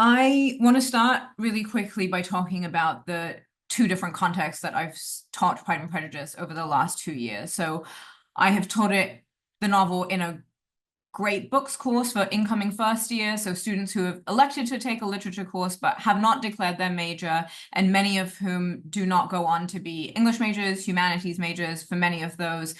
I want to start really quickly by talking about the two different contexts that I've taught Pride and Prejudice over the last 2 years. So I have taught the novel in a great books course for incoming first year, so students who have elected to take a literature course but have not declared their major, and many of whom do not go on to be English majors, humanities majors. For many of those,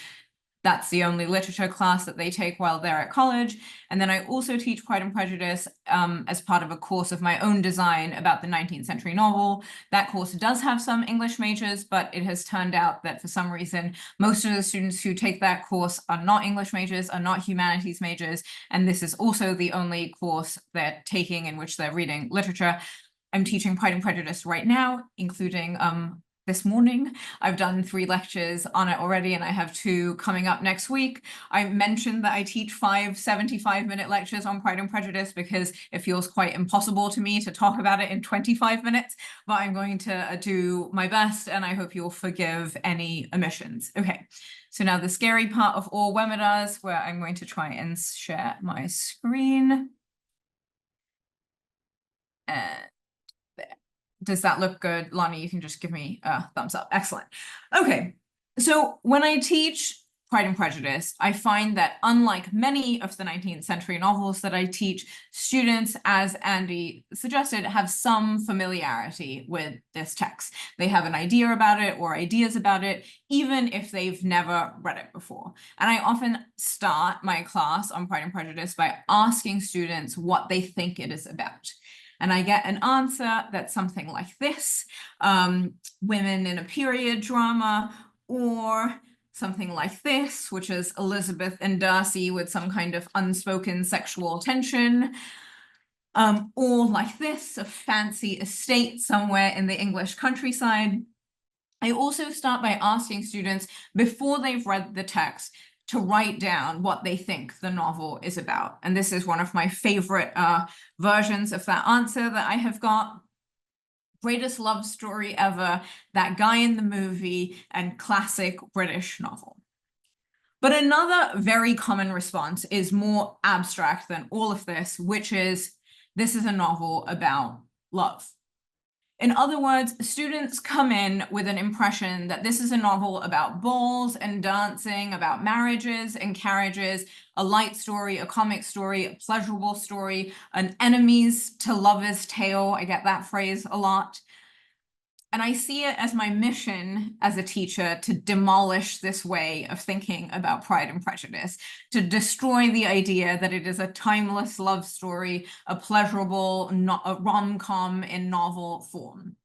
that's the only literature class that they take while they're at college. And then I also teach Pride and Prejudice as part of a course of my own design about the 19th century novel. That course does have some English majors, but it has turned out that for some reason, most of the students who take that course are not English majors, are not humanities majors, and this is also the only course they're taking in which they're reading literature. I'm teaching Pride and Prejudice right now, including this morning. I've done 3 lectures on it already, and I have 2 coming up next week. I mentioned that I teach 5 75-minute lectures on Pride and Prejudice because it feels quite impossible to me to talk about it in 25 minutes, but I'm going to do my best, and I hope you'll forgive any omissions. Okay, so now the scary part of all webinars, where I'm going to try and share my screen. And does that look good? Lonnie, you can just give me a thumbs up. Excellent. Okay, so when I teach Pride and Prejudice, I find that unlike many of the 19th century novels that I teach, students, as Andy suggested, have some familiarity with this text. They have an idea about it or ideas about it, even if they've never read it before. And I often start my class on Pride and Prejudice by asking students what they think it is about. And I get an answer that's something like this: women in a period drama, or something like this, which is Elizabeth and Darcy with some kind of unspoken sexual tension, or like this, a fancy estate somewhere in the English countryside. I also start by asking students, before they've read the text, to write down what they think the novel is about. And this is one of my favorite versions of that answer that I have got. Greatest love story ever, that guy in the movie, and classic British novel. But another very common response is more abstract than all of this, which is, this is a novel about love. In other words, students come in with an impression that this is a novel about balls and dancing, about marriages and carriages, a light story, a comic story, a pleasurable story, an enemies to lovers tale. I get that phrase a lot. And I see it as my mission as a teacher to demolish this way of thinking about Pride and Prejudice, to destroy the idea that it is a timeless love story, a pleasurable rom-com in novel form.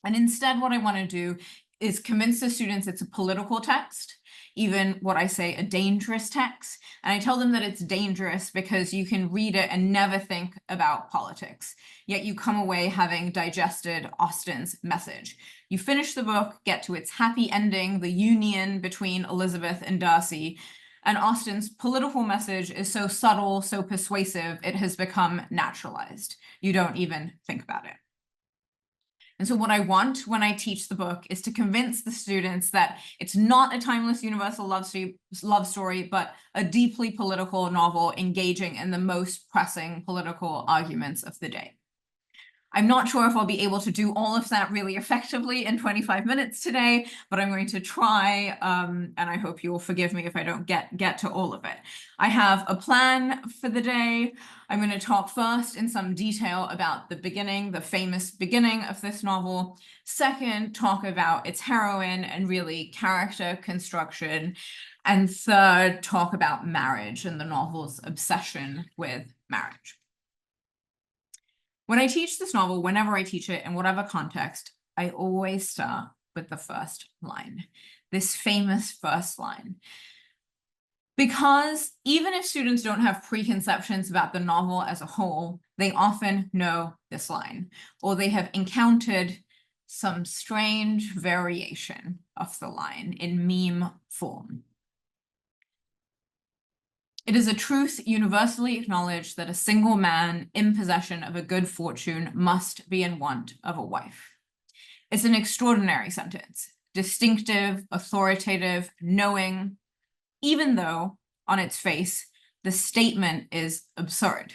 And instead, what I want to do is convince the students it's a political text, even what I say, a dangerous text. And I tell them that it's dangerous because you can read it and never think about politics, yet you come away having digested Austen's message. You finish the book, get to its happy ending, the union between Elizabeth and Darcy, and Austen's political message is so subtle, so persuasive, it has become naturalized. You don't even think about it. And so what I want when I teach the book is to convince the students that it's not a timeless universal love story, but a deeply political novel engaging in the most pressing political arguments of the day. I'm not sure if I'll be able to do all of that really effectively in 25 minutes today, but I'm going to try, and I hope you will forgive me if I don't get to all of it. I have a plan for the day. I'm going to talk first in some detail about the beginning, the famous beginning of this novel. Second, talk about its heroine and really character construction. And third, talk about marriage and the novel's obsession with marriage. When I teach this novel, whenever I teach it in whatever context, I always start with the first line, this famous first line. Because even if students don't have preconceptions about the novel as a whole, they often know this line, or they have encountered some strange variation of the line in meme form. It is a truth universally acknowledged that a single man in possession of a good fortune must be in want of a wife. It's an extraordinary sentence, distinctive, authoritative, knowing, even though, on its face, the statement is absurd.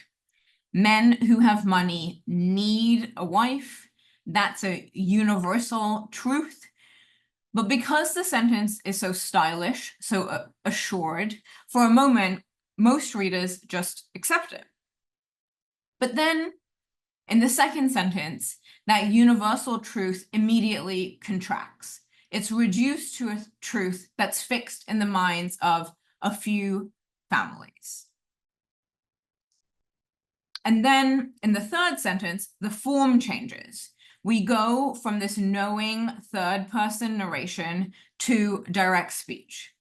Men who have money need a wife. That's a universal truth. But because the sentence is so stylish, so assured, for a moment, most readers just accept it. But then, in the second sentence, that universal truth immediately contracts. It's reduced to a truth that's fixed in the minds of a few families. And then in the third sentence, the form changes. We go from this knowing third-person narration to direct speech.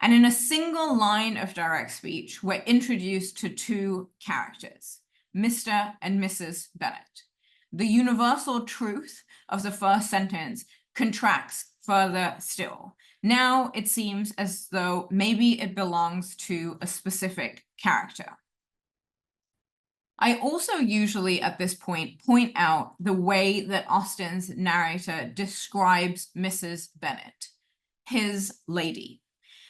And in a single line of direct speech, we're introduced to two characters, Mr. and Mrs. Bennet. The universal truth of the first sentence contracts further still. Now it seems as though maybe it belongs to a specific character. I also usually at this point out the way that Austen's narrator describes Mrs. Bennet, his lady.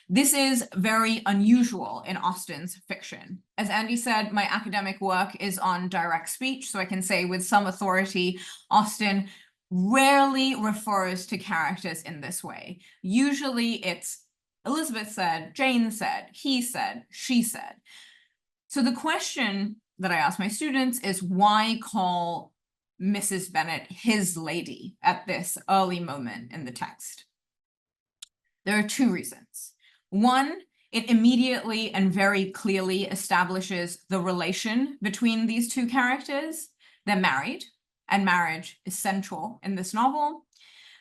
This is very unusual in Austen's fiction. As Andy said, my academic work is on direct speech, so I can say with some authority, Austen rarely refers to characters in this way. Usually it's Elizabeth said, Jane said, he said, she said. So the question that I ask my students is, why call Mrs. Bennet his lady at this early moment in the text? There are two reasons. One, it immediately and very clearly establishes the relation between these two characters. They're married, and marriage is central in this novel.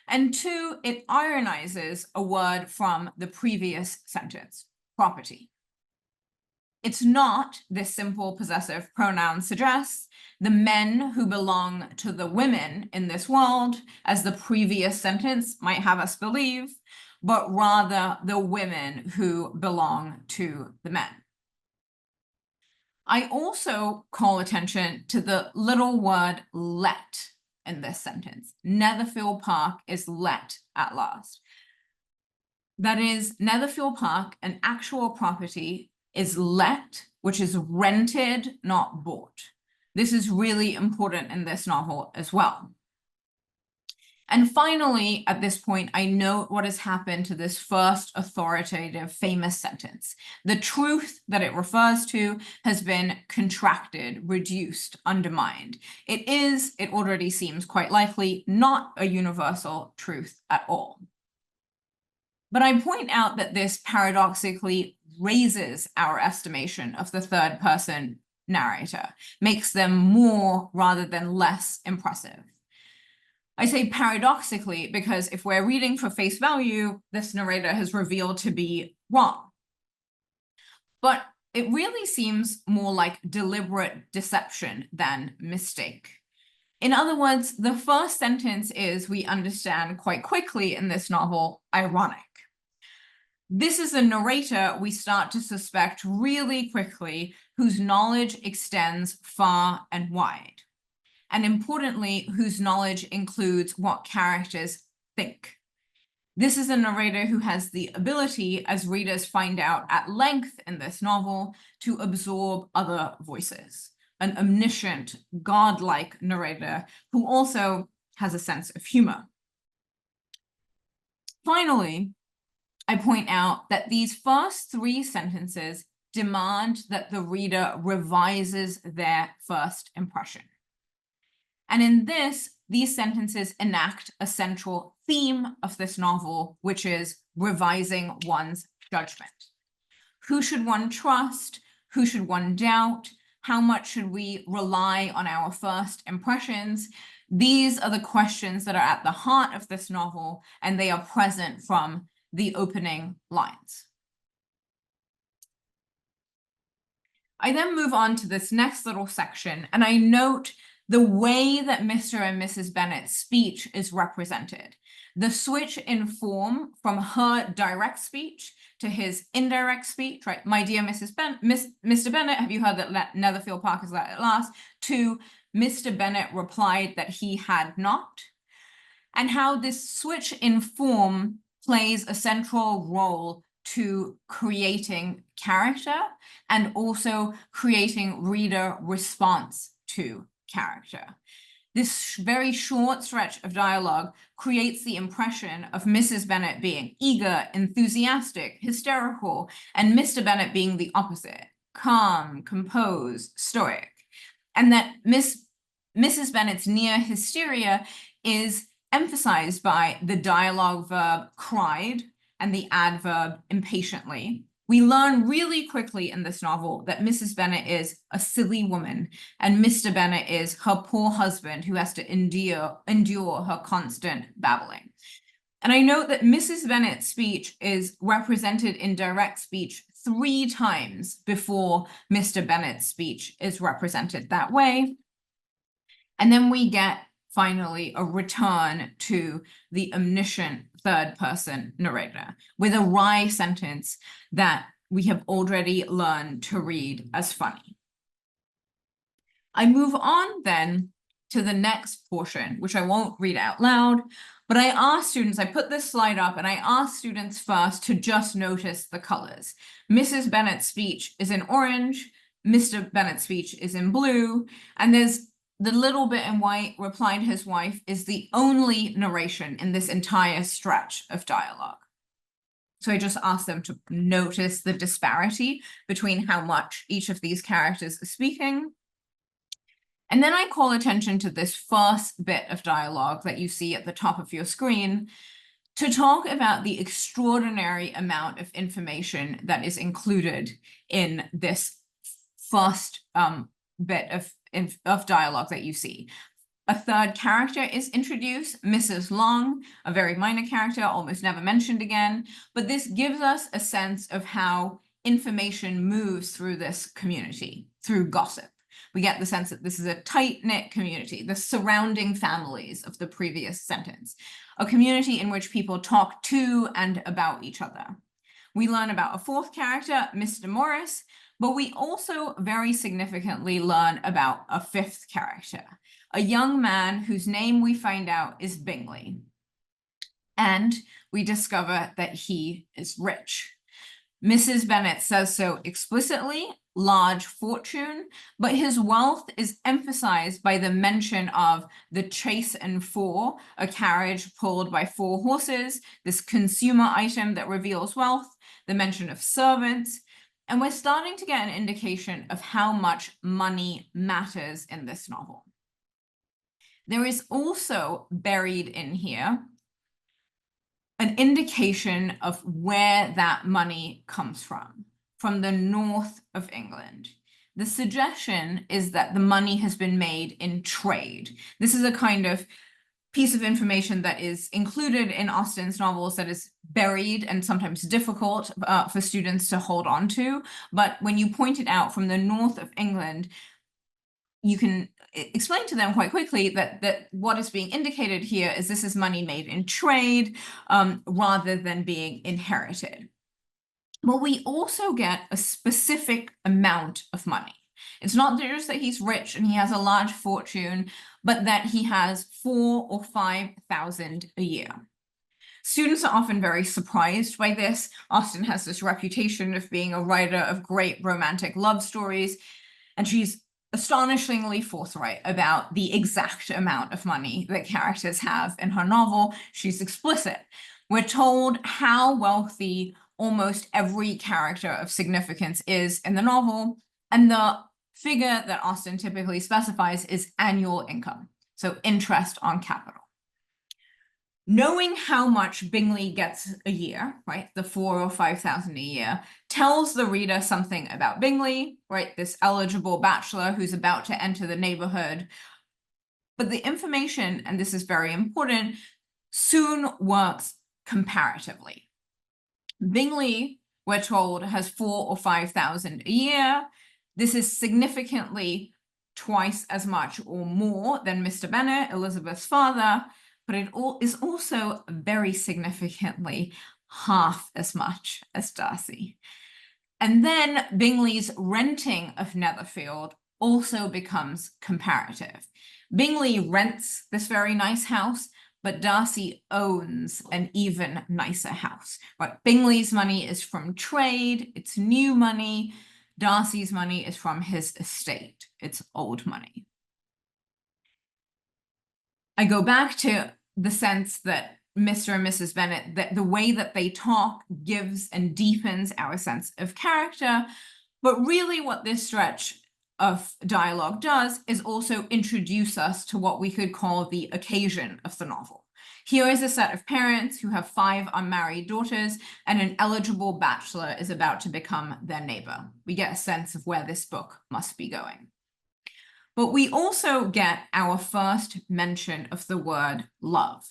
And two, it ironizes a word from the previous sentence, property. It's not, this simple possessive pronoun suggests, the men who belong to the women in this world, as the previous sentence might have us believe, but rather the women who belong to the men. I also call attention to the little word let in this sentence. Netherfield Park is let at last. That is, Netherfield Park, an actual property, is let, which is rented, not bought. This is really important in this novel as well. And finally, at this point, I note what has happened to this first authoritative famous sentence. The truth that it refers to has been contracted, reduced, undermined. It is, it already seems quite likely, not a universal truth at all. But I point out that this paradoxically raises our estimation of the third person narrator, makes them more rather than less impressive. I say paradoxically because if we're reading for face value, this narrator has revealed to be wrong. But it really seems more like deliberate deception than mistake. In other words, the first sentence is, we understand quite quickly in this novel, ironic. This is a narrator we start to suspect really quickly, whose knowledge extends far and wide. And importantly, whose knowledge includes what characters think. This is a narrator who has the ability, as readers find out at length in this novel, to absorb other voices. An omniscient, godlike narrator who also has a sense of humor. Finally, I point out that these first three sentences demand that the reader revises their first impression. And in this, these sentences enact a central theme of this novel, which is revising one's judgment. Who should one trust? Who should one doubt? How much should we rely on our first impressions? These are the questions that are at the heart of this novel, and they are present from the opening lines. I then move on to this next little section, and I note the way that Mr. and Mrs. Bennet's speech is represented. The switch in form from her direct speech to his indirect speech, right? My dear Mr. Bennet, have you heard that Netherfield Park is let at last? To Mr. Bennet replied that he had not. And how this switch in form plays a central role to creating character and also creating reader response to character. This very short stretch of dialogue creates the impression of Mrs. Bennet being eager, enthusiastic, hysterical, and Mr. Bennet being the opposite, calm, composed, stoic. And that Mrs. Bennet's near hysteria is emphasized by the dialogue verb cried and the adverb impatiently. We learn really quickly in this novel that Mrs. Bennet is a silly woman and Mr. Bennet is her poor husband who has to endure her constant babbling. And I note that Mrs. Bennet's speech is represented in direct speech 3 times before Mr. Bennet's speech is represented that way. And then we get finally a return to the omniscient third person narrator with a wry sentence that we have already learned to read as funny. I move on then to the next portion, which I won't read out loud, but I ask students, I put this slide up and I ask students first to just notice the colors. Mrs. Bennet's speech is in orange, Mr. Bennet's speech is in blue, and there's the little bit in white, replied his wife, is the only narration in this entire stretch of dialogue. So I just asked them to notice the disparity between how much each of these characters is speaking. And then I call attention to this first bit of dialogue that you see at the top of your screen to talk about the extraordinary amount of information that is included in this first bit of dialogue that you see. A third character is introduced, Mrs. Long, a very minor character, almost never mentioned again, but this gives us a sense of how information moves through this community, through gossip. We get the sense that this is a tight-knit community, the surrounding families of the previous sentence, a community in which people talk to and about each other. We learn about a fourth character, Mr. Morris, but we also very significantly learn about a fifth character, a young man whose name we find out is Bingley. And we discover that he is rich. Mrs. Bennet says so explicitly, large fortune, but his wealth is emphasized by the mention of the chaise and four, a carriage pulled by 4 horses, this consumer item that reveals wealth, the mention of servants, and we're starting to get an indication of how much money matters in this novel. There is also buried in here an indication of where that money comes from the north of England. The suggestion is that the money has been made in trade. This is a kind of piece of information that is included in Austen's novels that is buried and sometimes difficult for students to hold on to. But when you point it out from the north of England, you can explain to them quite quickly that what is being indicated here is this is money made in trade rather than being inherited. But we also get a specific amount of money. It's not just that he's rich and he has a large fortune, but that he has 4,000 or 5,000 a year. Students are often very surprised by this. Austen has this reputation of being a writer of great romantic love stories, and she's astonishingly forthright about the exact amount of money that characters have in her novel. She's explicit. We're told how wealthy almost every character of significance is in the novel, and the figure that Austen typically specifies is annual income, so interest on capital. Knowing how much Bingley gets a year, right, the 4,000 or 5,000 a year, tells the reader something about Bingley, right, this eligible bachelor who's about to enter the neighborhood. But the information, and this is very important, soon works comparatively. Bingley, we're told, has 4,000 or 5,000 a year. This is significantly twice as much or more than Mr. Bennet, Elizabeth's father, but it is also very significantly half as much as Darcy. And then Bingley's renting of Netherfield also becomes comparative. Bingley rents this very nice house, but Darcy owns an even nicer house. But Bingley's money is from trade, it's new money. Darcy's money is from his estate, it's old money. I go back to the sense that Mr. and Mrs. Bennet, that the way that they talk gives and deepens our sense of character. But really what this stretch of dialogue does is also introduce us to what we could call the occasion of the novel. Here is a set of parents who have 5 unmarried daughters, and an eligible bachelor is about to become their neighbor. We get a sense of where this book must be going. But we also get our first mention of the word love.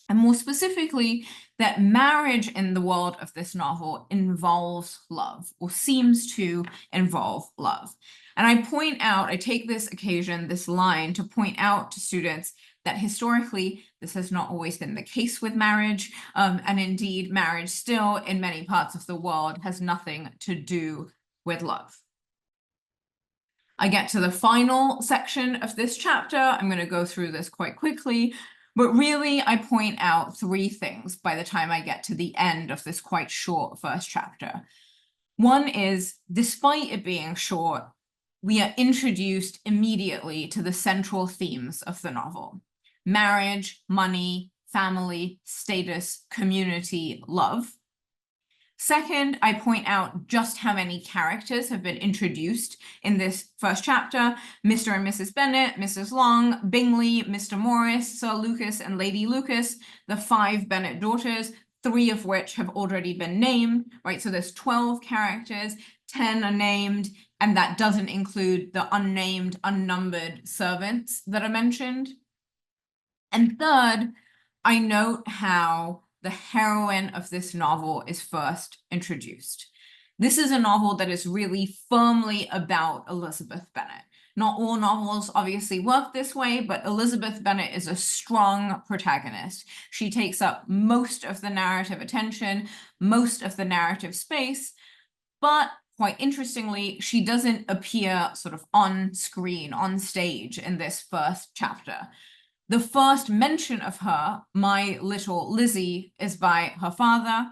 And more specifically, that marriage in the world of this novel involves love, or seems to involve love. And I take this occasion, this line, to point out to students that historically, this has not always been the case with marriage. And indeed, marriage still, in many parts of the world, has nothing to do with love. I get to the final section of this chapter. I'm going to go through this quite quickly, but really I point out 3 things by the time I get to the end of this quite short first chapter. One is, despite it being short, we are introduced immediately to the central themes of the novel: marriage, money, family, status, community, love. Second, I point out just how many characters have been introduced in this first chapter: Mr. and Mrs. Bennet, Mrs. Long, Bingley, Mr. Morris, Sir Lucas, and Lady Lucas, the 5 Bennet daughters, 3 of which have already been named, right? So there's 12 characters, 10 are named, and that doesn't include the unnamed, unnumbered servants that are mentioned. And third, I note how the heroine of this novel is first introduced. This is a novel that is really firmly about Elizabeth Bennet. Not all novels obviously work this way, but Elizabeth Bennet is a strong protagonist. She takes up most of the narrative attention, most of the narrative space, but quite interestingly, she doesn't appear sort of on screen, on stage in this first chapter. The first mention of her, my little Lizzie, is by her father,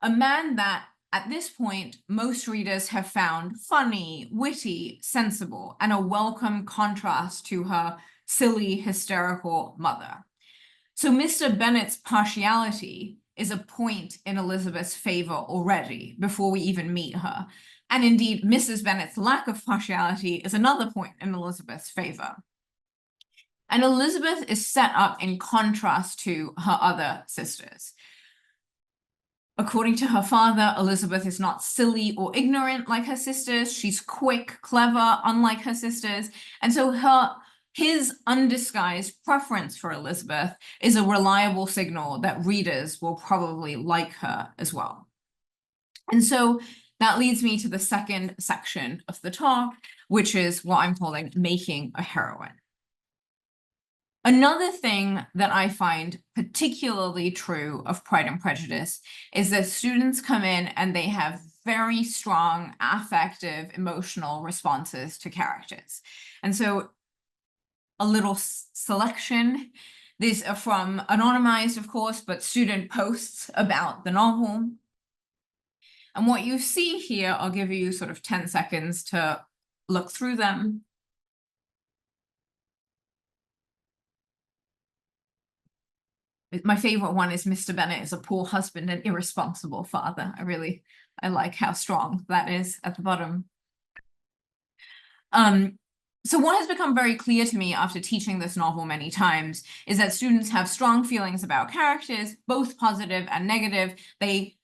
a man that at this point most readers have found funny, witty, sensible, and a welcome contrast to her silly, hysterical mother. So Mr. Bennet's partiality is a point in Elizabeth's favor already before we even meet her. And indeed, Mrs. Bennet's lack of partiality is another point in Elizabeth's favor. And Elizabeth is set up in contrast to her other sisters. According to her father, Elizabeth is not silly or ignorant like her sisters. She's quick, clever, unlike her sisters. And so his undisguised preference for Elizabeth is a reliable signal that readers will probably like her as well. And so that leads me to the second section of the talk, which is what I'm calling making a heroine. Another thing that I find particularly true of Pride and Prejudice is that students come in and they have very strong affective, emotional responses to characters. And so a little selection. These are from anonymized, of course, but student posts about the novel. And what you see here, I'll give you sort of 10 seconds to look through them. My favorite one is Mr. Bennet is a poor husband and irresponsible father. I like how strong that is at the bottom. So what has become very clear to me after teaching this novel many times is that students have strong feelings about characters, both positive and negative. They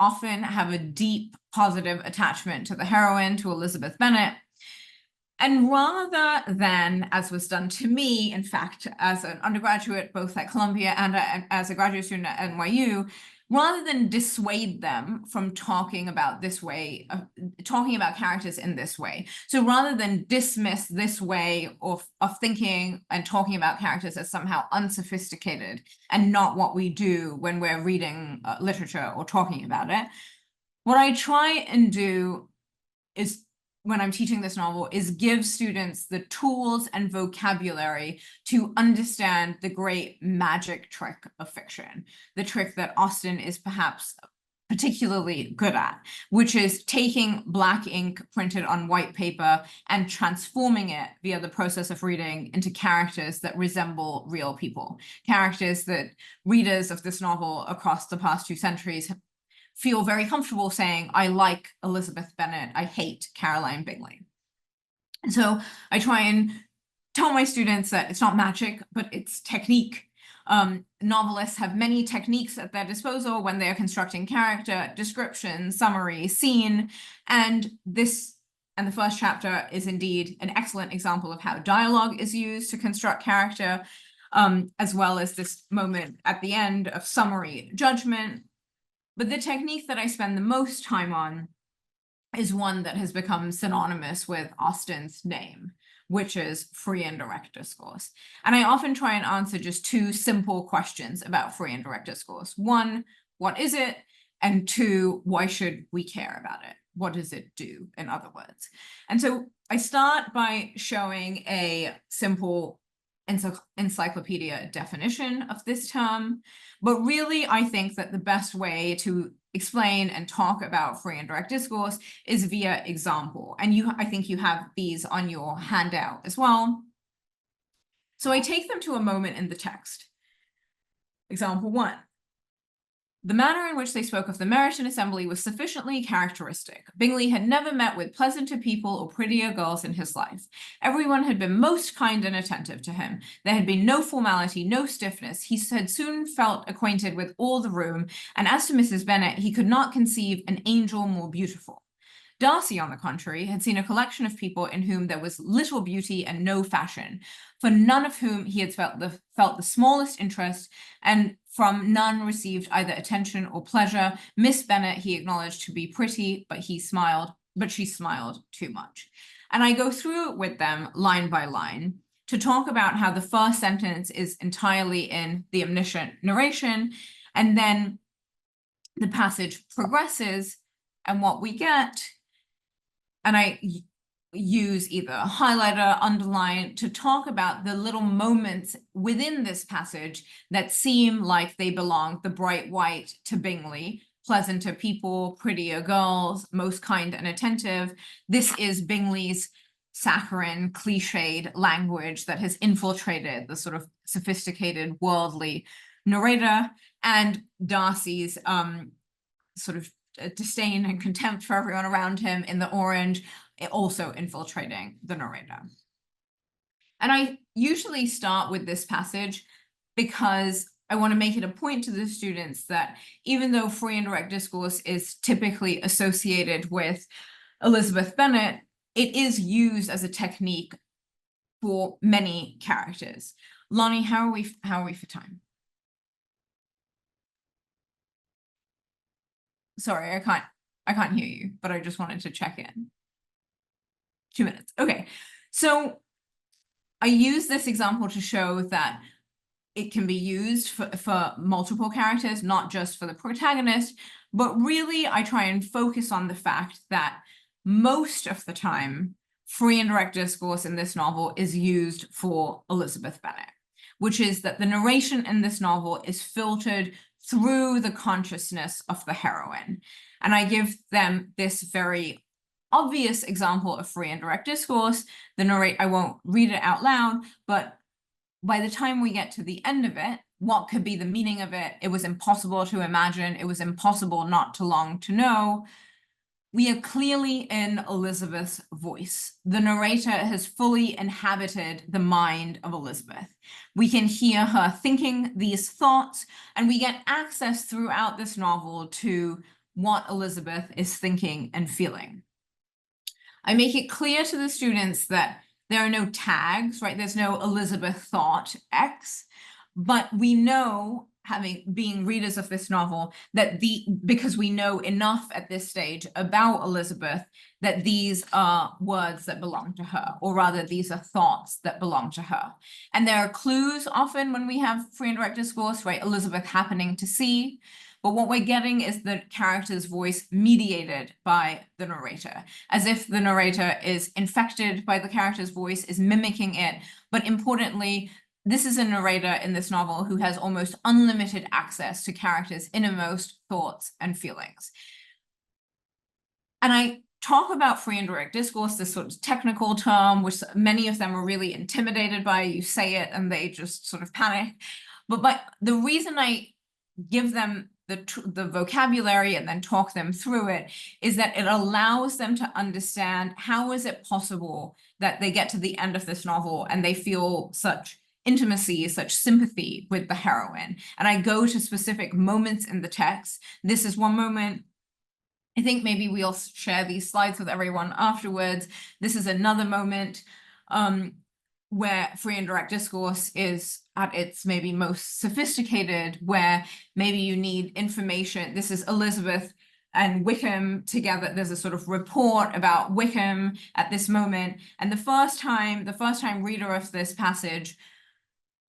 often have a deep positive attachment to the heroine, to Elizabeth Bennet. And rather than, as was done to me, in fact, as an undergraduate, both at Columbia and as a graduate student at NYU, rather than dissuade them from talking about this way, talking about characters in this way. So rather than dismiss this way of thinking and talking about characters as somehow unsophisticated and not what we do when we're reading literature or talking about it, what I try and do is when I'm teaching this novel is give students the tools and vocabulary to understand the great magic trick of fiction, the trick that Austen is perhaps particularly good at, which is taking black ink printed on white paper and transforming it via the process of reading into characters that resemble real people, characters that readers of this novel across the past 2 centuries feel very comfortable saying, I like Elizabeth Bennet, I hate Caroline Bingley. And so I try and tell my students that it's not magic, but it's technique. Novelists have many techniques at their disposal when they are constructing character, description, summary, scene, and the first chapter is indeed an excellent example of how dialogue is used to construct character, as well as this moment at the end of summary judgment. But the technique that I spend the most time on is one that has become synonymous with Austen's name, which is free and direct discourse. And I often try and answer just 2 simple questions about free and direct discourse. 1, what is it? And 2, why should we care about it? What does it do, in other words? And so I start by showing a simple encyclopedia definition of this term, but really I think that the best way to explain and talk about free and direct discourse is via example. And I think you have these on your handout as well. So I take them to a moment in the text. Example 1. The manner in which they spoke of the Meryton assembly was sufficiently characteristic. Bingley had never met with pleasanter people or prettier girls in his life. Everyone had been most kind and attentive to him. There had been no formality, no stiffness. He had soon felt acquainted with all the room, and as to Mrs. Bennet, he could not conceive an angel more beautiful. Darcy, on the contrary, had seen a collection of people in whom there was little beauty and no fashion, for none of whom he had felt the smallest interest, and from none received either attention or pleasure. Miss Bennet he acknowledged to be pretty, but she smiled too much. And I go through it with them line by line to talk about how the first sentence is entirely in the omniscient narration, and then the passage progresses, and what we get, and I use either a highlighter, underline, to talk about the little moments within this passage that seem like they belong, the bright white to Bingley, pleasanter people, prettier girls, most kind and attentive. This is Bingley's saccharine, cliched language that has infiltrated the sort of sophisticated, worldly narrator, and Darcy's sort of disdain and contempt for everyone around him in the orange, also infiltrating the narrator. And I usually start with this passage because I want to make it a point to the students that even though free and direct discourse is typically associated with Elizabeth Bennet, it is used as a technique for many characters. Lonnie, how are we for time? Sorry, I can't hear you, but I just wanted to check in. 2 minutes. Okay. So I use this example to show that it can be used for multiple characters, not just for the protagonist, but really I try and focus on the fact that most of the time, free and direct discourse in this novel is used for Elizabeth Bennet, which is that the narration in this novel is filtered through the consciousness of the heroine. And I give them this very obvious example of free and direct discourse. I won't read it out loud, but by the time we get to the end of it, what could be the meaning of it? It was impossible to imagine. It was impossible not to long to know. We are clearly in Elizabeth's voice. The narrator has fully inhabited the mind of Elizabeth. We can hear her thinking these thoughts, and we get access throughout this novel to what Elizabeth is thinking and feeling. I make it clear to the students that there are no tags, right? There's no Elizabeth thought X, but we know, being readers of this novel, that because we know enough at this stage about Elizabeth, that these are words that belong to her, or rather these are thoughts that belong to her. And there are clues often when we have free and direct discourse, right? Elizabeth happening to see, but what we're getting is the character's voice mediated by the narrator, as if the narrator is infected by the character's voice, is mimicking it. But importantly, this is a narrator in this novel who has almost unlimited access to characters' innermost thoughts and feelings. And I talk about free indirect discourse, this sort of technical term, which many of them are really intimidated by. You say it and they just sort of panic. But the reason I give them the vocabulary and then talk them through it is that it allows them to understand how is it possible that they get to the end of this novel and they feel such intimacy, such sympathy with the heroine. And I go to specific moments in the text. This is one moment. I think maybe we'll share these slides with everyone afterwards. This is another moment where free and direct discourse is at its maybe most sophisticated, where maybe you need information. This is Elizabeth and Wickham together. There's a sort of report about Wickham at this moment. And the first time reader of this passage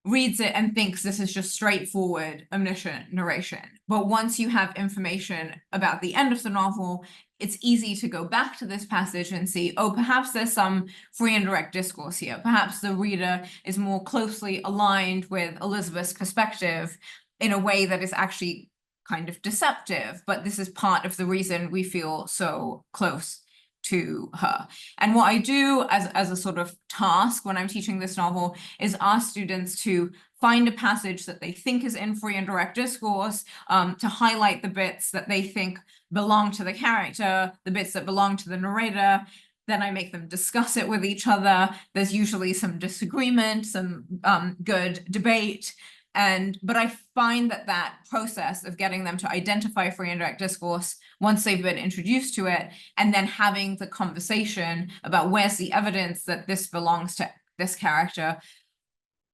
reads it and thinks this is just straightforward, omniscient narration. But once you have information about the end of the novel, it's easy to go back to this passage and see, oh, perhaps there's some free and direct discourse here. Perhaps the reader is more closely aligned with Elizabeth's perspective in a way that is actually kind of deceptive. But this is part of the reason we feel so close to her. And what I do as a sort of task when I'm teaching this novel is ask students to find a passage that they think is in free and direct discourse, to highlight the bits that they think belong to the character, the bits that belong to the narrator. Then I make them discuss it with each other. There's usually some disagreement, some good debate. But I find that process of getting them to identify free and direct discourse once they've been introduced to it, and then having the conversation about where's the evidence that this belongs to this character,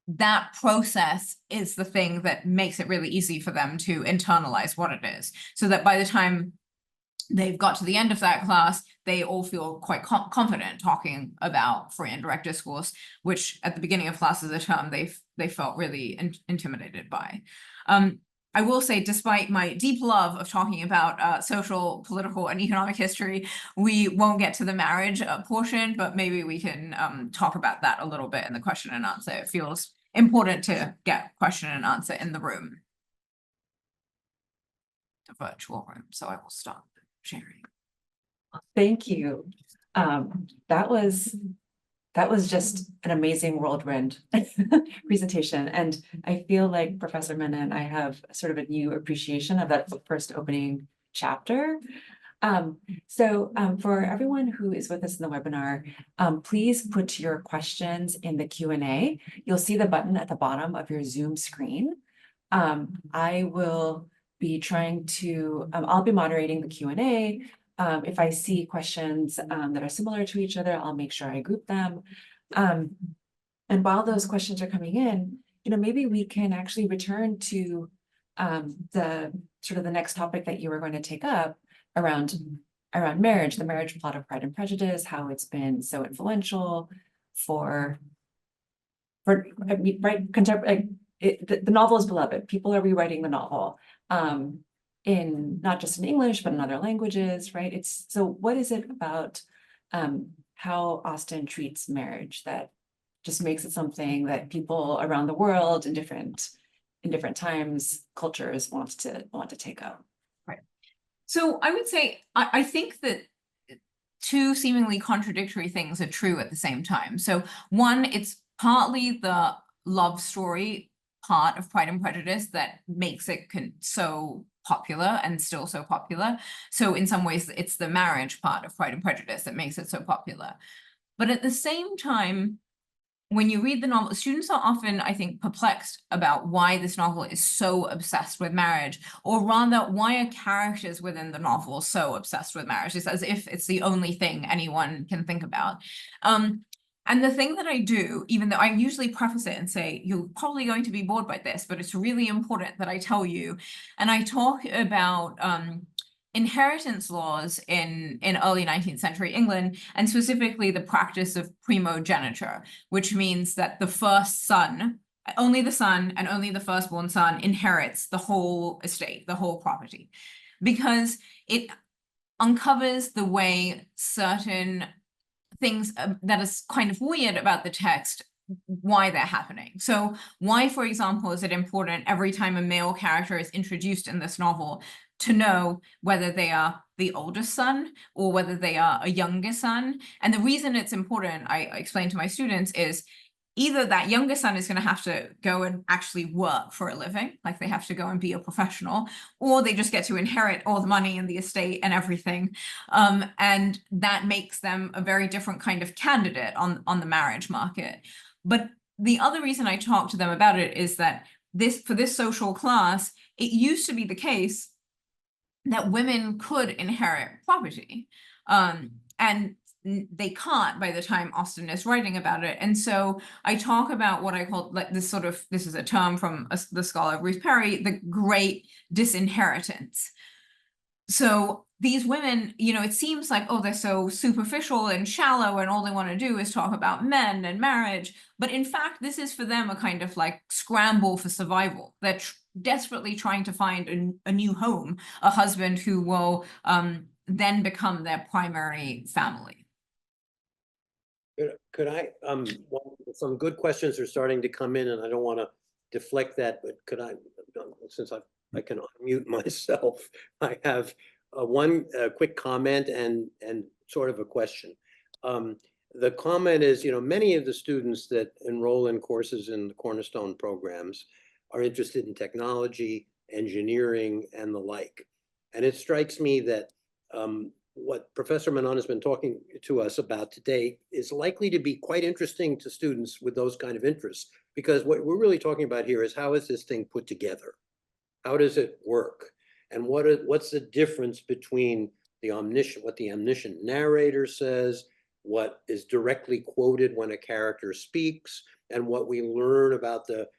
that process is the thing that makes it really easy for them to internalize what it is. So that by the time they've got to the end of that class, they all feel quite confident talking about free and direct discourse, which at the beginning of class as a term, they felt really intimidated by. I will say, despite my deep love of talking about social, political, and economic history, we won't get to the marriage portion, but maybe we can talk about that a little bit in the question and answer. It feels important to get question and answer in the room, the virtual room. So I will stop sharing. Thank you. That was just an amazing whirlwind presentation. And I feel like Professor Menon, I have sort of a new appreciation of that first opening chapter. So for everyone who is with us in the webinar, please put your questions in the Q&A. You'll see the button at the bottom of your Zoom screen. I will be trying to, I'll be moderating the Q&A. If I see questions that are similar to each other, I'll make sure I group them. And while those questions are coming in, maybe we can actually return to the next topic that you were going to take up around marriage, the marriage plot of Pride and Prejudice, how it's been so influential for contemporary. The novel is beloved. People are rewriting the novel. In not just in English, but in other languages, right? So what is it about how Austen treats marriage that just makes it something that people around the world in different times, cultures want to take up? Right. So I would say, I think that two seemingly contradictory things are true at the same time. So one, it's partly the love story part of Pride and Prejudice that makes it so popular and still so popular. So in some ways, it's the marriage part of Pride and Prejudice that makes it so popular. But at the same time, when you read the novel, students are often, I think, perplexed about why this novel is so obsessed with marriage, or rather, why are characters within the novel so obsessed with marriage? It's as if it's the only thing anyone can think about. And the thing that I do, even though I usually preface it and say, you're probably going to be bored by this, but it's really important that I tell you. And I talk about inheritance laws in early 19th century England, and specifically the practice of primogeniture, which means that the first son only the son and only the firstborn son inherits the whole estate, the whole property, because it uncovers the way certain things that is kind of weird about the text, why they're happening. So why, for example, is it important every time a male character is introduced in this novel to know whether they are the oldest son or whether they are a younger son? And the reason it's important, I explain to my students, is either that younger son is going to have to go and actually work for a living, like they have to go and be a professional, or they just get to inherit all the money and the estate and everything. And that makes them a very different kind of candidate on the marriage market. But the other reason I talk to them about it is that for this social class, it used to be the case that women could inherit property. And they can't by the time Austen is writing about it. And so I talk about what I call like this is a term from the scholar Ruth Perry, the great disinheritance. So these women, it seems like, oh, they're so superficial and shallow and all they want to do is talk about men and marriage. But in fact, this is for them a kind of like scramble for survival. They're desperately trying to find a new home, a husband who will then become their primary family. Could I, some good questions are starting to come in and I don't want to deflect that, but could I, since I can unmute myself, I have one quick comment and sort of a question. The comment is, many of the students that enroll in courses in the Cornerstone programs are interested in technology, engineering, and the like. And it strikes me that what Professor Menon has been talking to us about today is likely to be quite interesting to students with those kind of interests, because what we're really talking about here is how is this thing put together? How does it work? And what's the difference between what the omniscient narrator says, what is directly quoted when a character speaks, and what we learn about the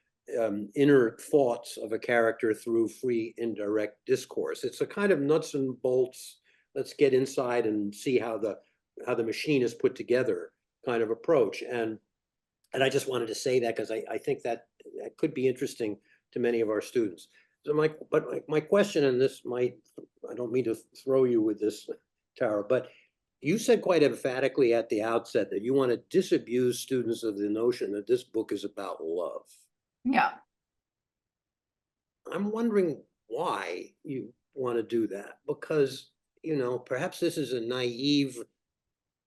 inner thoughts of a character through free indirect discourse? It's a kind of nuts and bolts, let's get inside and see how the machine is put together kind of approach. And I just wanted to say that because I think that could be interesting to many of our students. So my question, and this might, I don't mean to throw you with this, Tara, but you said quite emphatically at the outset that you want to disabuse students of the notion that this book is about love. Yeah. I'm wondering why you want to do that, because perhaps this is a naive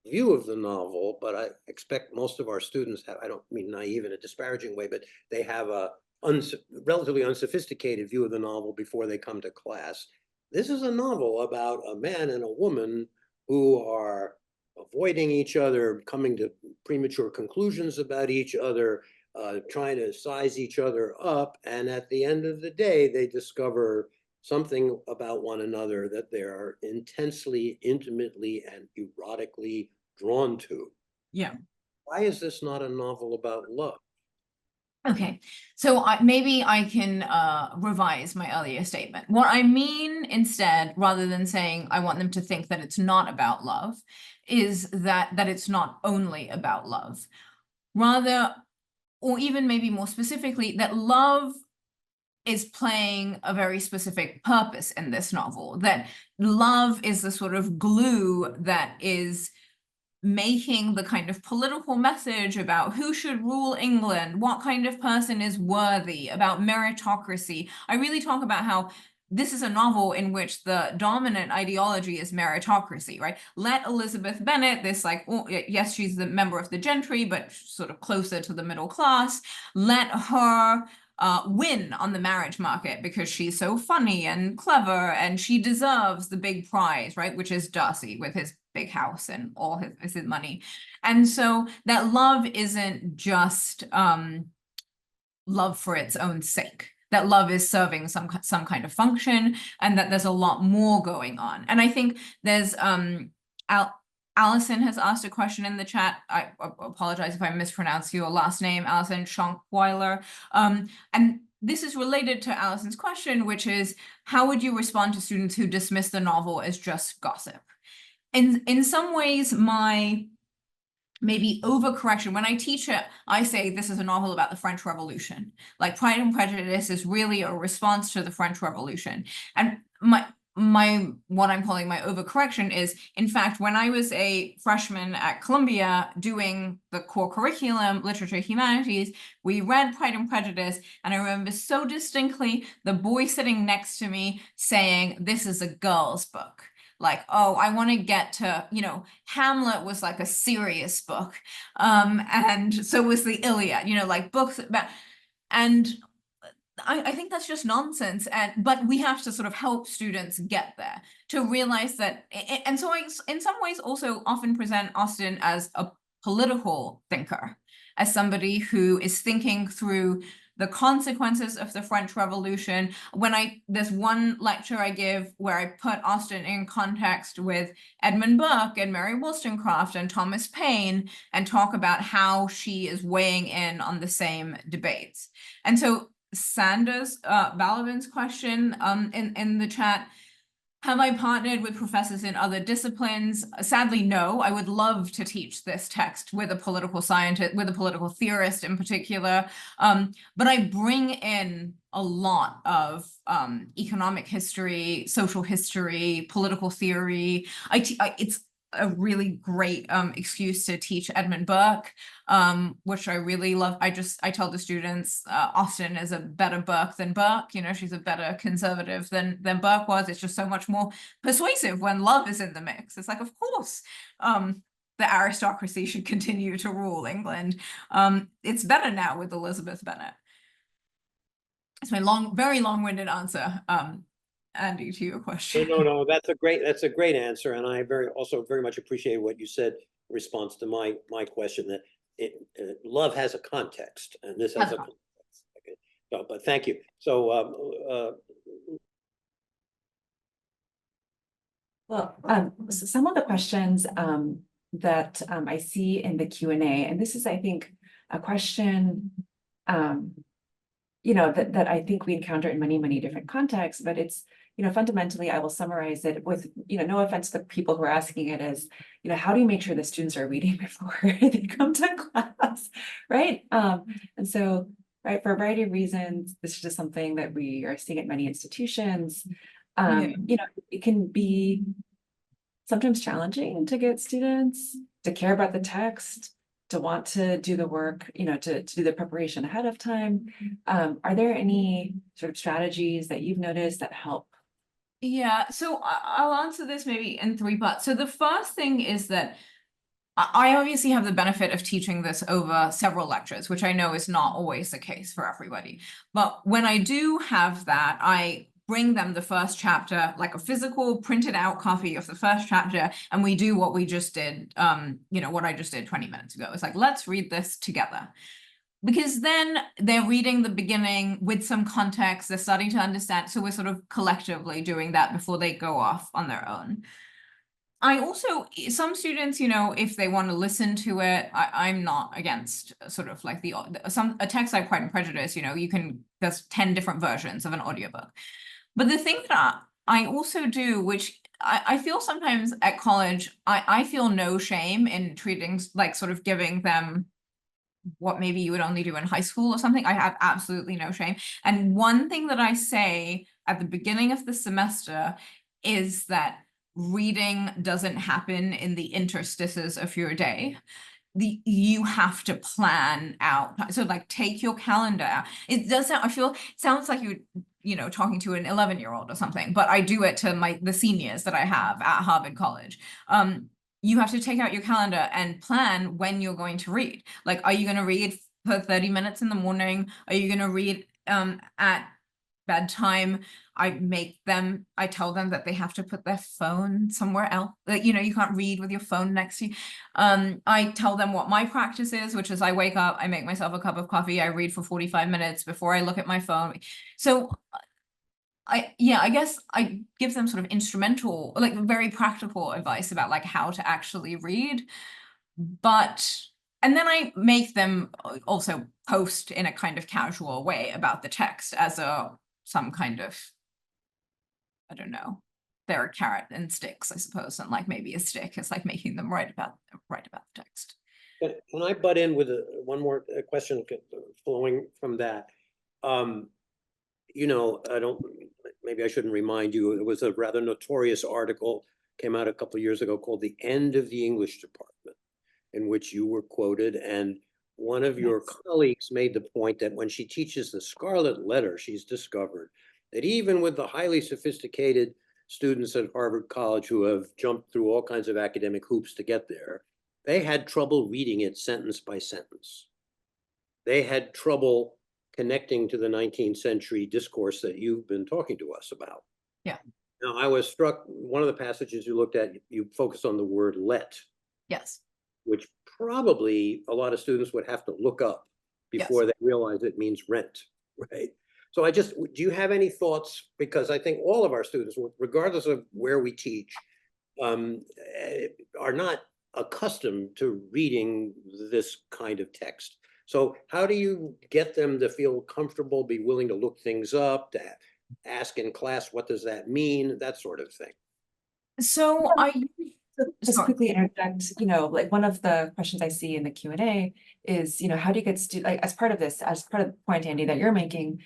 view of the novel, but I expect most of our students have, I don't mean naive in a disparaging way, but they have a relatively unsophisticated view of the novel before they come to class. This is a novel about a man and a woman who are avoiding each other, coming to premature conclusions about each other, trying to size each other up, and at the end of the day, they discover something about one another that they are intensely, intimately, and erotically drawn to. Yeah. Why is this not a novel about love? Okay, so maybe I can revise my earlier statement. What I mean instead, rather than saying I want them to think that it's not about love, is that it's not only about love. Rather, or even maybe more specifically, that love is playing a very specific purpose in this novel, that love is the sort of glue that is making the kind of political message about who should rule England, what kind of person is worthy, about meritocracy. I really talk about how this is a novel in which the dominant ideology is meritocracy, right? Let Elizabeth Bennet, this like, oh, yes, she's the member of the gentry, but sort of closer to the middle class, let her win on the marriage market because she's so funny and clever and she deserves the big prize, right? Which is Darcy with his big house and all his money. And so that love isn't just love for its own sake, that love is serving some kind of function, and that there's a lot more going on. And I think there's Allison has asked a question in the chat. I apologize if I mispronounce your last name, Allison Schonkweiler. And this is related to Allison's question, which is, how would you respond to students who dismiss the novel as just gossip? In some ways, my maybe overcorrection. When I teach it, I say this is a novel about the French Revolution. Like Pride and Prejudice is really a response to the French Revolution. And what I'm calling my overcorrection is, in fact, when I was a freshman at Columbia doing the core curriculum, literature, humanities, we read Pride and Prejudice, and I remember so distinctly the boy sitting next to me saying, "This is a girl's book." Like, oh, I want to get to, Hamlet was like a serious book. And so was the Iliad, like books about, and I think that's just nonsense. But we have to sort of help students get there to realize that. And so I, in some ways, also often present Austen as a political thinker, as somebody who is thinking through the consequences of the French Revolution. There's one lecture I give where I put Austen in context with Edmund Burke and Mary Wollstonecraft and Thomas Paine, and talk about how she is weighing in on the same debates. And so Sanders, Balaban's question in the chat, have I partnered with professors in other disciplines? Sadly, no. I would love to teach this text with a political scientist, with a political theorist in particular. But I bring in a lot of economic history, social history, political theory. It's a really great excuse to teach Edmund Burke, which I really love. I tell the students Austen is a better Burke than Burke. She's a better conservative than Burke was. It's just so much more persuasive when love is in the mix. It's like, of course, the aristocracy should continue to rule England. It's better now with Elizabeth Bennet. It's my very long-winded answer. Andy, to your question. No, that's a great answer, and I also very much appreciate what you said in response to my question, that love has a context, and this has a context. Okay. So, but thank you. So, so some of the questions that I see in the Q&A, and this is, I think, a question that I think we encounter in many different contexts, but it's, fundamentally, I will summarize it with, no offense to the people who are asking it, as, how do you make sure the students are reading before they come to class, right? And so, right, for a variety of reasons, this is just something that we are seeing at many institutions. It can be sometimes challenging to get students to care about the text, to want to do the work, to do the preparation ahead of time. Are there any sort of strategies that you've noticed that help? Yeah, so I'll answer this maybe in 3 parts. So the first thing is that I obviously have the benefit of teaching this over several lectures, which I know is not always the case for everybody. But when I do have that, I bring them the first chapter, like a physical printed out copy of the first chapter, and we do what we just did, what I just did 20 minutes ago. It's like, let's read this together. Because then they're reading the beginning with some context, they're starting to understand. So we're sort of collectively doing that before they go off on their own. I also, some students, if they want to listen to it, I'm not against sort of like a text like Pride and Prejudice, there's 10 different versions of an audiobook. But the thing that I also do, which I feel sometimes at college, I feel no shame in treating, like sort of giving them what maybe you would only do in high school or something. I have absolutely no shame. And one thing that I say at the beginning of the semester is that reading doesn't happen in the interstices of your day. You have to plan out. So like take your calendar out. It does sound, sounds like you're talking to an 11-year-old or something, but I do it to the seniors that I have at Harvard College. You have to take out your calendar and plan when you're going to read. Like, are you going to read for 30 minutes in the morning? Are you going to read at bedtime? I tell them that they have to put their phone somewhere else. Like, you can't read with your phone next to you. I tell them what my practice is, which is I wake up, I make myself a cup of coffee, I read for 45 minutes before I look at my phone. So I guess I give them sort of instrumental, like very practical advice about like how to actually read. And then I make them also post in a kind of casual way about the text as some kind of, I don't know, they're a carrot and sticks, I suppose, and like maybe a stick is like making them write about the text. Can I butt in with one more question flowing from that? You know, maybe I shouldn't remind you, it was a rather notorious article, came out a couple of years ago called The End of the English Department, in which you were quoted, and one of your colleagues made the point that when she teaches the Scarlet Letter, she's discovered that even with the highly sophisticated students at Harvard College who have jumped through all kinds of academic hoops to get there, they had trouble reading it sentence by sentence. They had trouble connecting to the 19th century discourse that you've been talking to us about. Yeah. Now, I was struck, one of the passages you looked at, you focused on the word let, Yes. which probably a lot of students would have to look up before they realize it means rent, right? So do you have any thoughts? Because I think all of our students, regardless of where we teach, are not accustomed to reading this kind of text. So how do you get them to feel comfortable, be willing to look things up, to ask in class, what does that mean? That sort of thing. So Just sorry. quickly interject, you know, like one of the questions I see in the Q&A is, you know, how do you get like, as part of this, as part of the point, Andy, that you're making,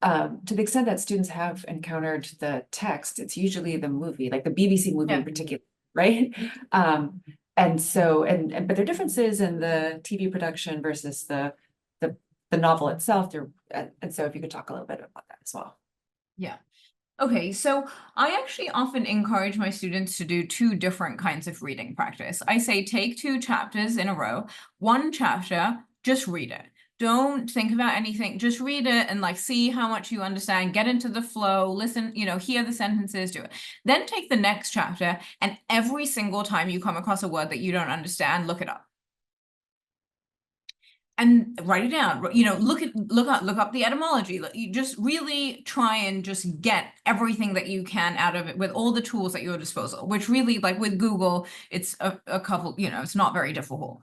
to the extent that students have encountered the text, it's usually the movie, like the BBC movie in particular, right? And so, but there are differences in the TV production versus the novel itself. And so if you could talk a little bit about that as well. Yeah. Okay, so I actually often encourage my students to do two different kinds of reading practice. I say take 2 chapters in a row, one chapter, just read it. Don't think about anything, just read it and like see how much you understand, get into the flow, listen, you know, hear the sentences, do it. Then take the next chapter and every single time you come across a word that you don't understand, look it up. And write it down, you know, look up the etymology. You just really try and just get everything that you can out of it with all the tools at your disposal, which really, like with Google, it's a couple, you know, it's not very difficult.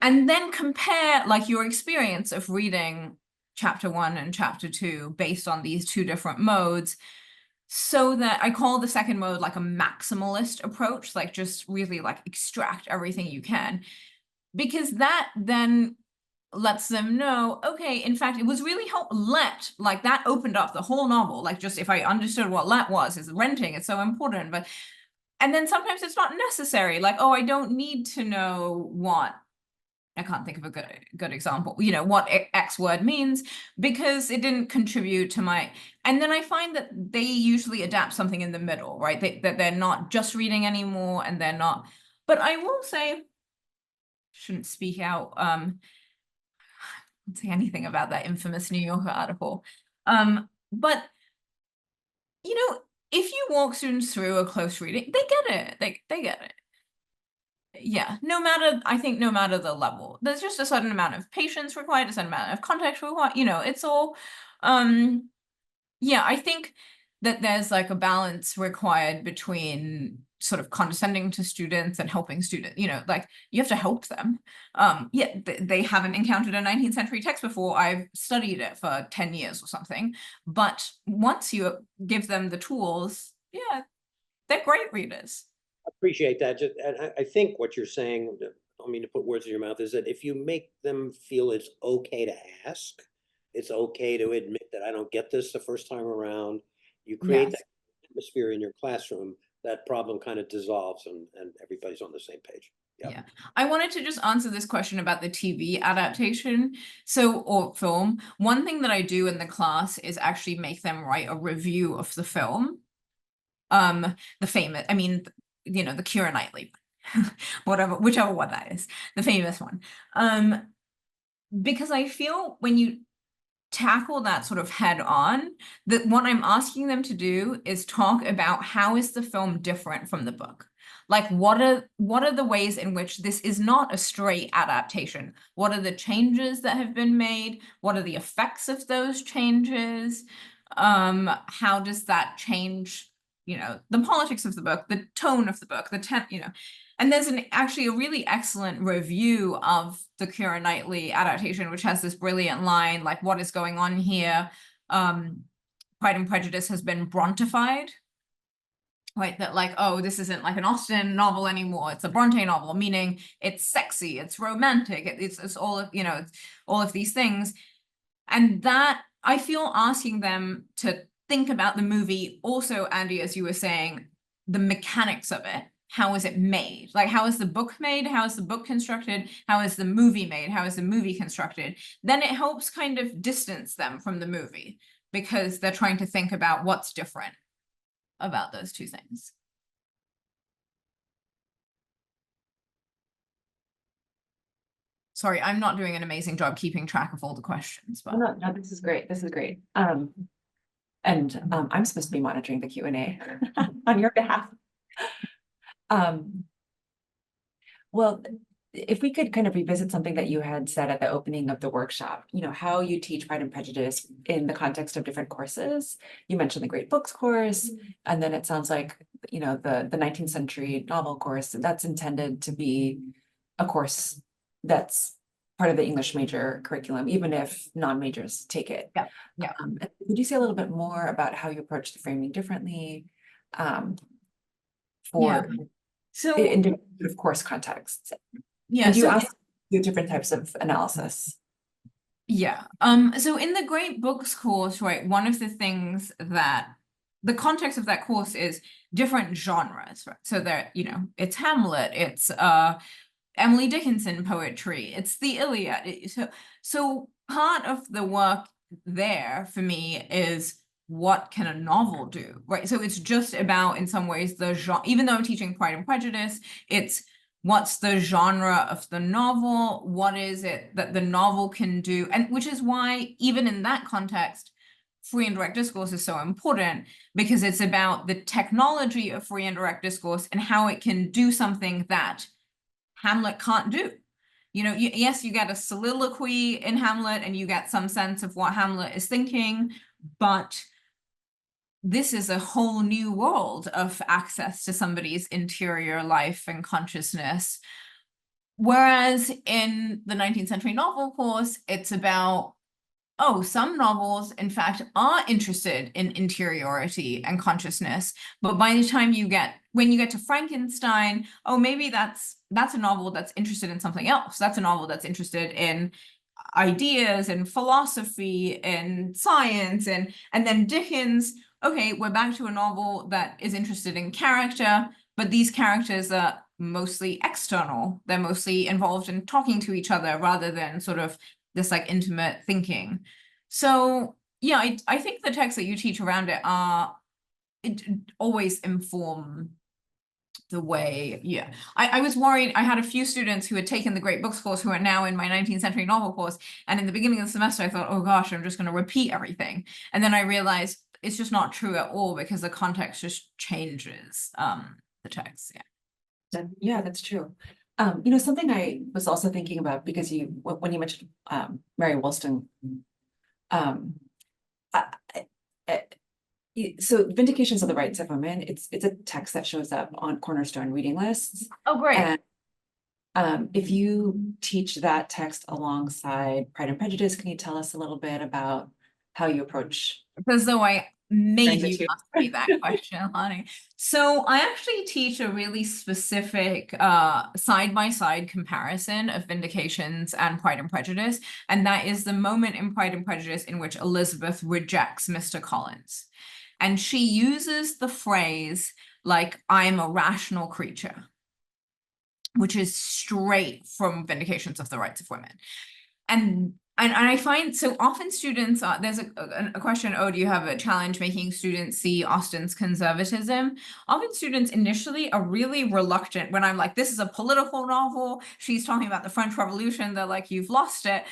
And then compare like your experience of reading chapter 1 and chapter 2 based on these 2 different modes, so that I call the second mode like a maximalist approach, like just really like extract everything you can, because that then lets them know, okay, in fact, it was really let, like that opened up the whole novel. Like just if I understood what let was, is renting, it's so important. But, and then sometimes it's not necessary. Like, oh, I don't need to know what, I can't think of a good example, you know, what X word means because it didn't contribute to my, and then I find that they usually adapt something in the middle, right? That they're not just reading anymore and they're not, but I will say, shouldn't speak out, say anything about that infamous New Yorker article. But you know, if you walk students through a close reading, they get it. They get it. Yeah, I think no matter the level, there's just a certain amount of patience required, a certain amount of context required, you know, it's all, yeah, I think that there's like a balance required between sort of condescending to students and helping students, you know, like you have to help them. Yeah, they haven't encountered a 19th century text before. I've studied it for 10 years or something. But once you give them the tools, yeah, they're great readers. Appreciate that. And I think what you're saying, I don't mean to put words in your mouth, is that if you make them feel it's okay to ask, it's okay to admit that I don't get this the first time around, you create that atmosphere in your classroom, that problem kind of dissolves and everybody's on the same page. Yep. Yeah, I wanted to just answer this question about the TV adaptation, or film. One thing that I do in the class is actually make them write a review of the film. The famous, I mean, you know, the Keira Knightley, whichever one that is, the famous one. Because I feel when you tackle that sort of head on, that what I'm asking them to do is talk about how is the film different from the book? Like what are the ways in which this is not a straight adaptation? What are the changes that have been made? What are the effects of those changes? How does that change, you know, the politics of the book, the tone of the book, you know, and there's actually a really excellent review of the Keira Knightley adaptation, which has this brilliant line, like, what is going on here? Pride and Prejudice has been Brontified. right? That like, oh, this isn't like an Austen novel anymore. It's a Bronte novel, meaning it's sexy, it's romantic, it's all of, it's all of these things. And that I feel asking them to think about the movie also, Andy, as you were saying, the mechanics of it. How is it made? Like, how is the book made? How is the book constructed? How is the movie made? How is the movie constructed? Then it helps kind of distance them from the movie because they're trying to think about what's different about those two things. Sorry, I'm not doing an amazing job keeping track of all the questions, but No, this is great. This is great. And I'm supposed to be monitoring the Q&A on your behalf. Well, if we could kind of revisit something that you had said at the opening of the workshop, how you teach Pride and Prejudice in the context of different courses. You mentioned the Great Books course, and then it sounds like, the 19th century novel course, that's intended to be a course that's part of the English major curriculum, even if non-majors take it. Yeah. Would you say a little bit more about how you approach the framing differently? So In different sort of course contexts? yeah, And you so ask different types of analysis. yeah. So in the Great Books course, right, one of the things that the context of that course is different genres, right? So that, it's Hamlet, it's Emily Dickinson poetry, it's the Iliad. So part of the work there for me is what can a novel do, right? So it's just about, in some ways, the genre. Even though I'm teaching Pride and Prejudice, it's what's the genre of the novel, what is it that the novel can do, and which is why even in that context, free and direct discourse is so important, because it's about the technology of free and direct discourse and how it can do something that Hamlet can't do. Yes, you get a soliloquy in Hamlet and you get some sense of what Hamlet is thinking, but this is a whole new world of access to somebody's interior life and consciousness. Whereas in the 19th century novel course, it's about, oh, some novels, in fact, are interested in interiority and consciousness. But by the time when you get to Frankenstein, oh, maybe that's a novel that's interested in something else. That's a novel that's interested in ideas and philosophy and science. And then Dickens, okay, we're back to a novel that is interested in character, but these characters are mostly external. They're mostly involved in talking to each other rather than sort of this like intimate thinking. So yeah, I think the texts that you teach around it always inform the way. Yeah, I was worried. I had a few students who had taken the Great Books course who are now in my 19th century novel course, and in the beginning of the semester I thought, oh gosh, I'm just going to repeat everything, and then I realized it's just not true at all, because the context just changes the text. Yeah, that's true. Something I was also thinking about, because when you mentioned Mary Wollstonecraft, so Vindications of the Rights of Women, it's a text that shows up on Cornerstone reading lists. Oh, great. And if you teach that text alongside Pride and Prejudice, can you tell us a little bit about how you approach? Because though I made the you two. ask me that question, honey. So I actually teach a really specific side-by-side comparison of Vindications and Pride and Prejudice, and that is the moment in Pride and Prejudice in which Elizabeth rejects Mr. Collins. And she uses the phrase, like, I'm a rational creature, which is straight from Vindications of the Rights of Women. And I find so often students, there's a question, oh, do you have a challenge making students see Austen's conservatism? Often students initially are really reluctant when I'm like, this is a political novel, she's talking about the French Revolution, they're like, you've lost it.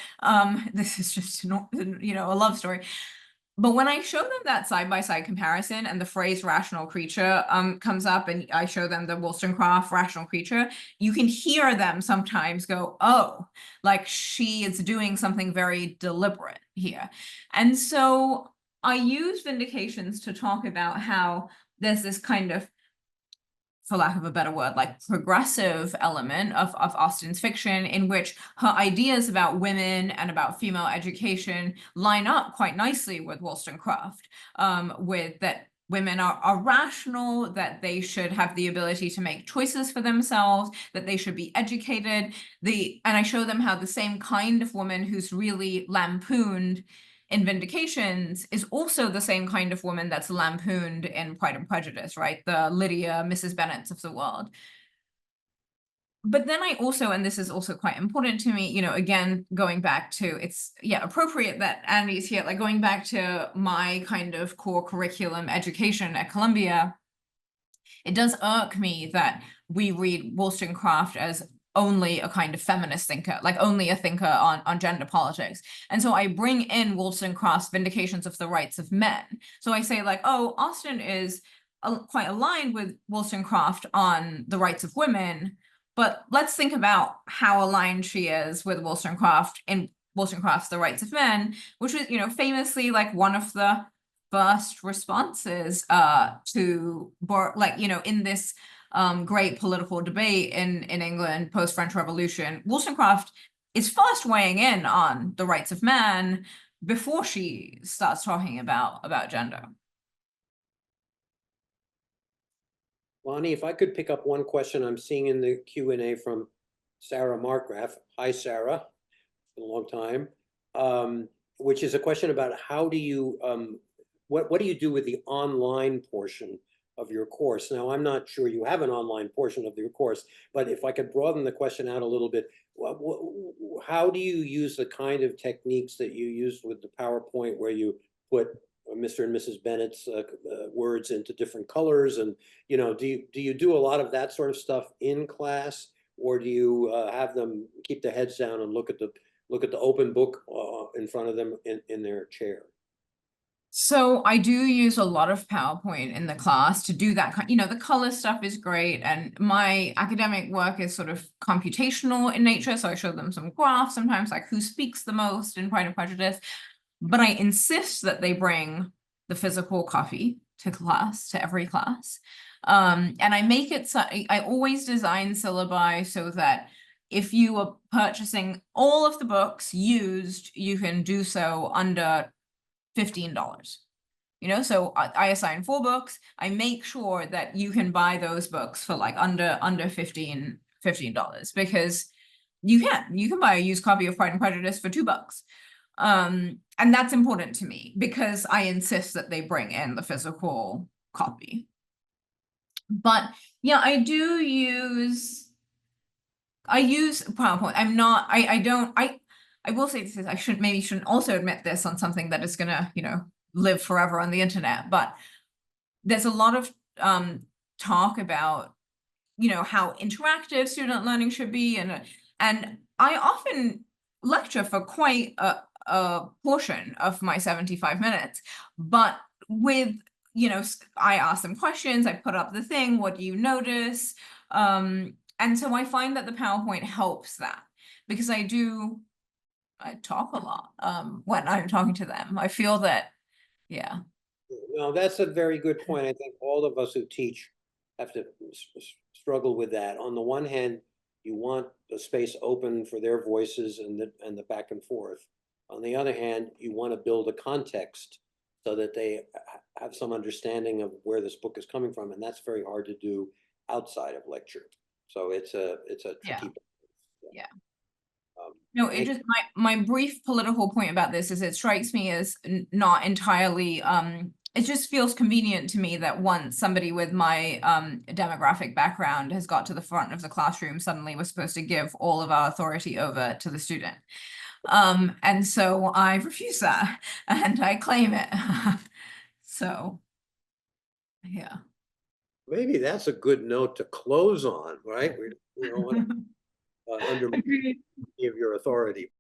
This is just, a love story. But when I show them that side-by-side comparison and the phrase rational creature comes up, and I show them the Wollstonecraft rational creature, you can hear them sometimes go, oh, like she is doing something very deliberate here. And so I use Vindications to talk about how there's this kind of, for lack of a better word, like progressive element of Austen's fiction, in which her ideas about women and about female education line up quite nicely with Wollstonecraft, with women are rational, that they should have the ability to make choices for themselves, that they should be educated. And I show them how the same kind of woman who's really lampooned in Vindications is also the same kind of woman that's lampooned in Pride and Prejudice, right? The Lydia, Mrs. Bennets of the world. But then I also, and this is also quite important to me, again, going back to, it's, appropriate that Andy's here, like going back to my kind of core curriculum education at Columbia, it does irk me that we read Wollstonecraft as only a kind of feminist thinker, like only a thinker on gender politics. And so I bring in Wollstonecraft's Vindications of the Rights of Men. So I say like, oh, Austen is quite aligned with Wollstonecraft on the rights of women, but let's think about how aligned she is with Wollstonecraft in Wollstonecraft's The Rights of Men, which was, famously like one of the first responses to, like, in this great political debate in England post-French Revolution. Wollstonecraft is first weighing in on the rights of man before she starts talking about gender. Lonnie, if I could pick up one question I'm seeing in the Q&A from Sarah Markgraf. Hi, Sarah. It's been a long time. Which is a question about how do you, what do you do with the online portion of your course? Now, I'm not sure you have an online portion of your course, but if I could broaden the question out a little bit, how do you use the kind of techniques that you used with the PowerPoint where you put Mr. and Mrs. Bennet's words into different colors, and do you do a lot of that sort of stuff in class, or do you have them keep their heads down and look at the open book in front of them in their chair? So I do use a lot of PowerPoint in the class to do that. The color stuff is great, and my academic work is sort of computational in nature. So I show them some graphs sometimes, like who speaks the most in Pride and Prejudice. But I insist that they bring the physical copy to class, to every class. And I make it so I always design syllabi so that if you are purchasing all of the books used, you can do so under $15. So I assign 4 books. I make sure that you can buy those books for like under $15, because you can buy a used copy of Pride and Prejudice for $2. And that's important to me because I insist that they bring in the physical copy. But yeah, I use PowerPoint. I will say this, I shouldn't also admit this on something that is gonna, live forever on the internet, but there's a lot of talk about, how interactive student learning should be, and I often lecture for quite a portion of my 75 minutes, but with, I ask them questions, I put up the thing, what do you notice? And so I find that the PowerPoint helps that, because I talk a lot when I'm talking to them. I feel that, yeah. No, that's a very good point. I think all of us who teach have to struggle with that. On the one hand, you want the space open for their voices and the back and forth. On the other hand, you want to build a context so that they have some understanding of where this book is coming from, and that's very hard to do outside of lecture. So it's a tricky. Yeah. No, it just, my brief political point about this is it strikes me as not entirely, it just feels convenient to me that once somebody with my demographic background has got to the front of the classroom, suddenly we're supposed to give all of our authority over to the student. And so I refuse that and I claim it. So, yeah. Maybe that's a good note to close on, right? We don't want to undermine any of your authority.